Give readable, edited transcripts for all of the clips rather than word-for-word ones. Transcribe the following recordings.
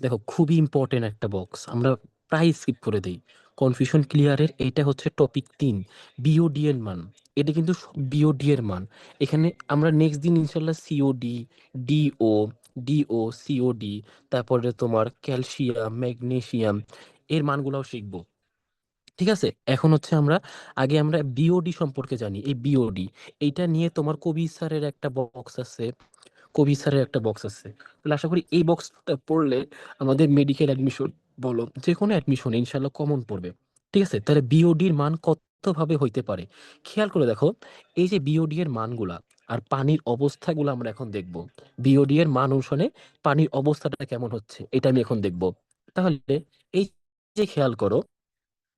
দেখো খুবই ইম্পর্টেন্ট একটা বক্স, আমরা প্রায় স্কিপ করে দেই। কনফিউশন ক্লিয়ারের এইটা হচ্ছে টপিক 3, বিওডি এর মান। এটা কিন্তু বিওডি এর মান। এখানে আমরা নেক্সট দিন ইনশাল্লাহ সিওডি, ডিও, সিওডি, তারপরে তোমার ক্যালসিয়াম, ম্যাগনেসিয়াম এর মানগুলোও শিখবো। ঠিক আছে, এখন হচ্ছে আমরা বিওডি সম্পর্কে জানি। এই বিওডি এইটা নিয়ে তোমার কবি স্যারের একটা বক্স আছে, তাহলে আশা করি এই বক্সটা পড়লে আমাদের মেডিকেল অ্যাডমিশন বলো, যে কোনো অ্যাডমিশনে ইনশাল্লাহ কমন পড়বে। ঠিক আছে, তাহলে বিওডির মান কত ভাবে হইতে পারে খেয়াল করে দেখো। এই যে বিওডি এর মানগুলা আর পানির অবস্থাগুলো আমরা এখন দেখব। বিওডি এর মান অনুসারে পানির অবস্থাটা কেমন হচ্ছে এটা আমি এখন দেখব। তাহলে এই যে খেয়াল করো,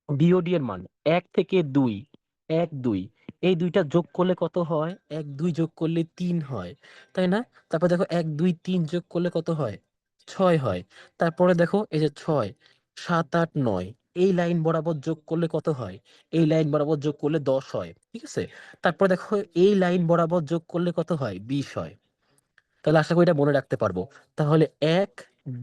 বিওডি এর মান 1 থেকে 2, 1 2, এই দুইটা যোগ করলে কত হয়? 1 2 যোগ করলে 3 হয়, তাই না? তারপর দেখো 1 2 3 যোগ করলে কত হয়? 6 হয়। তারপরে দেখো এই যে 6 7 8 9, এই লাইন বরাবর যোগ করলে কত হয়? এই লাইন বরাবর যোগ করলে 10 হয়। ঠিক আছে, তারপর দেখো এই লাইন বরাবর যোগ করলে কত হয়? 20 হয়। তাহলে আশা করি এটা মনে রাখতে পারবো। তাহলে 1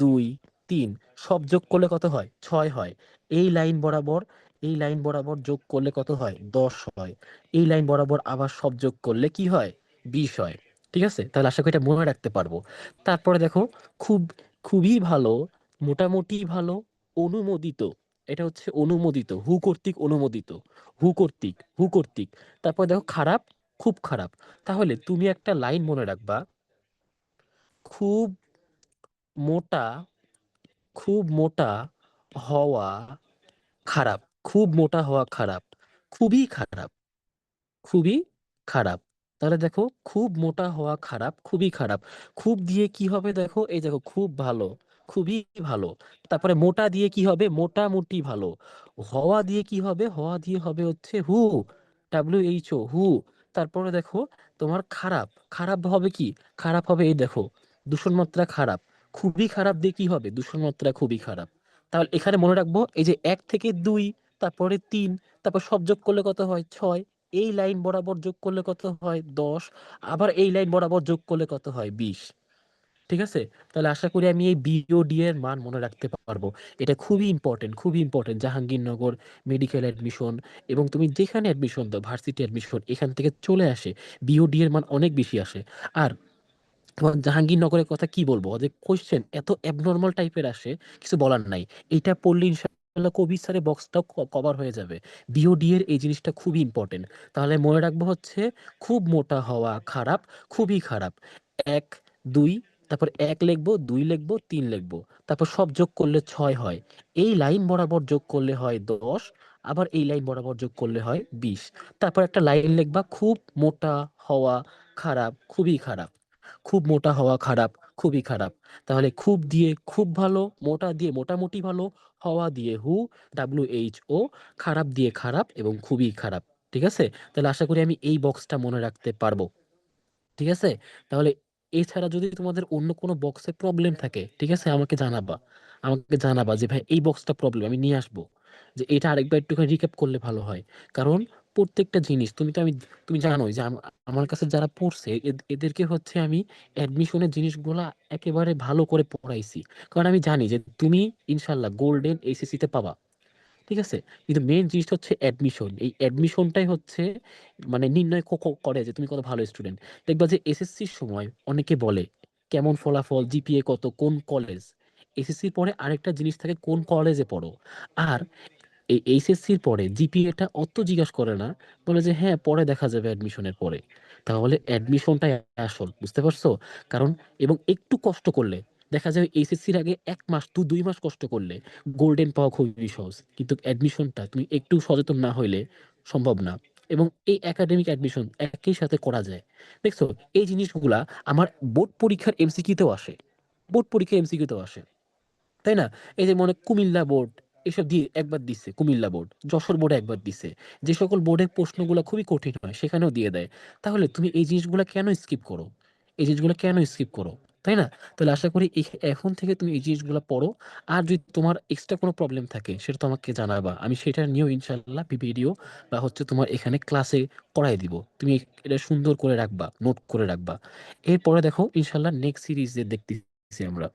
2 3 সব যোগ করলে কত হয়? 6 হয়। এই লাইন বরাবর, এই লাইন বরাবর যোগ করলে কত হয়? 10 হয়। এই লাইন বরাবর আবার সব যোগ করলে কি হয়? 20 হয়। ঠিক আছে, তাহলে আশা করি এটা মনে রাখতে পারবো। তারপরে দেখো, খুব খুবই ভালো, মোটামুটি ভালো, অনুমোদিত। এটা হচ্ছে অনুমোদিত, হু কর্তৃক অনুমোদিত, হু কর্তৃক। তারপর দেখো খারাপ, খুব খারাপ। তাহলে তুমি একটা লাইন মনে রাখবা, খুব মোটা, খুব মোটা হওয়া খারাপ, খুব মোটা হওয়া খারাপ, খুবই খারাপ, খুবই খারাপ। তাহলে দেখো খুব মোটা হওয়া খারাপ, খুবই খারাপ। খুব দিয়ে কি হবে? দেখো এই দেখো, খুব ভালো, খুবই ভালো। তারপরে মোটা দিয়ে কি হবে? মোটামুটি ভালো। হওয়া দিয়ে কি হবে? হওয়া দিয়ে হবে হচ্ছে হু, WHO, হু। তারপরে দেখো তোমার খারাপ, খারাপ হবে কি? খারাপ হবে এই দেখো, দূষণ মাত্রা খারাপ। খুবই খারাপ দিয়ে কি হবে? দূষণ মাত্রা খুবই খারাপ। তাহলে এখানে মনে রাখবো এই যে 1 থেকে 2, তারপরে 3, তারপর সব যোগ করলে কত হয়? 6। এই লাইন বরাবর যোগ করলে কত হয়? 10। আবার এই লাইন বরাবর যোগ করলে কত হয়? 20। ঠিক আছে, তাহলে আশা করি আমি এই বিওডি এর মান মনে রাখতে পারবো। এটা খুবই ইম্পর্টেন্ট, খুবই ইম্পর্টেন্ট। জাহাঙ্গীরনগর মেডিকেল অ্যাডমিশন এবং তুমি যেখানে অ্যাডমিশন দাও, ভার্সিটি অ্যাডমিশন, এখান থেকে চলে আসে বিওডি এর মান অনেক বেশি আসে। আর তোমার জাহাঙ্গীরনগরের কথা কি বলবো, ওদের কোশ্চেন এত অ্যাবনর্মাল টাইপের আসে, কিছু বলার নাই। এইটা পড়লে ইনশাআল্লাহ কবির স্যারের বক্সটাও কভার হয়ে যাবে। বিওডি এর এই জিনিসটা খুবই ইম্পর্টেন্ট। তাহলে মনে রাখবো হচ্ছে খুব মোটা হওয়া খারাপ, খুবই খারাপ। 1 2, তারপর 1 লিখবো, 2 লিখবো, 3 লিখবো। তারপর সব যোগ করলে 6 হয়। এই লাইন বরাবর যোগ করলে হয় 10। আবার এই লাইন বরাবর যোগ করলে হয় 20। তারপর একটা লাইন লিখবা, খুব মোটা হওয়া খারাপ, খুবই খারাপ। খুব মোটা হওয়া খারাপ, খুবই খারাপ। তাহলে খুব দিয়ে খুব ভালো, মোটা দিয়ে মোটামুটি ভালো, হওয়া দিয়ে হু, WHO, খারাপ দিয়ে খারাপ এবং খুবই খারাপ। ঠিক আছে, তাহলে আশা করি আমি এই বক্সটা মনে রাখতে পারবো। ঠিক আছে, তাহলে এছাড়া যদি তোমাদের অন্য কোনো বক্সে প্রবলেম থাকে, ঠিক আছে, আমাকে জানাবা যে ভাই এই বক্সটা প্রবলেম, আমি নিয়ে আসবো। যে এটা আরেকবার একটুখানি রিক্যাপ করলে ভালো হয়। কারণ প্রত্যেকটা জিনিস তুমি জানোই যে আমার কাছে যারা পড়ছে এদেরকে হচ্ছে আমি অ্যাডমিশনের জিনিসগুলা একেবারে ভালো করে পড়াইছি। কারণ আমি জানি যে তুমি ইনশাল্লাহ গোল্ডেন ACC তে পাবা। ঠিক আছে, কিন্তু মেইন জিনিসটা হচ্ছে অ্যাডমিশন। এই অ্যাডমিশনটাই হচ্ছে মানে নির্ণয় করে যে তুমি কত ভালো স্টুডেন্ট। দেখবা যে এসএসসির সময় অনেকে বলে কেমন ফলাফল, জিপিএ কত, কোন কলেজ। এসএসসির পরে আরেকটা জিনিস থাকে, কোন কলেজে পড়ো। আর এই এইচএসসির পরে জিপিএটা অত জিজ্ঞাসা করে না, বলে যে হ্যাঁ পরে দেখা যাবে অ্যাডমিশনের পরে। তাহলে অ্যাডমিশনটাই আসল, বুঝতে পারছো? কারণ এবং একটু কষ্ট করলে দেখা যাবে এইচএসসির আগে 1 মাস 2 মাস কষ্ট করলে গোল্ডেন পাওয়া খুবই সহজ, কিন্তু অ্যাডমিশনটা তুমি একটু সচেতন না হইলে সম্ভব না। এবং এই একাডেমিক অ্যাডমিশন একই সাথে করা যায়। দেখছো, এই জিনিসগুলা আমার বোর্ড পরীক্ষার এমসিকিউতেও আসে, বোর্ড পরীক্ষার এমসিকিউতেও আসে, তাই না? এই যে মনে কুমিল্লা বোর্ড এসব দিয়ে একবার দিচ্ছে, কুমিল্লা বোর্ড, যশোর বোর্ডে একবার দিচ্ছে। যে সকল বোর্ডের প্রশ্নগুলো খুবই কঠিন হয় সেখানেও দিয়ে দেয়। তাহলে তুমি এই জিনিসগুলো কেন স্কিপ করো? এই জিনিসগুলো কেন স্কিপ করো, তাই না? তাহলে আশা করি এখন থেকে তুমি এই জিনিসগুলো পড়ো। আর যদি তোমার এক্সট্রা কোনো প্রবলেম থাকে সেটা তো আমাকে জানাবা, আমি সেটা নিয়েও ইনশাল্লাহ ভিডিও বা হচ্ছে তোমার এখানে ক্লাসে করাই দিব। তুমি এটা সুন্দর করে রাখবা, নোট করে রাখবা। এরপরে দেখো ইনশাল্লাহ নেক্সট সিরিজে দেখতেছি আমরা।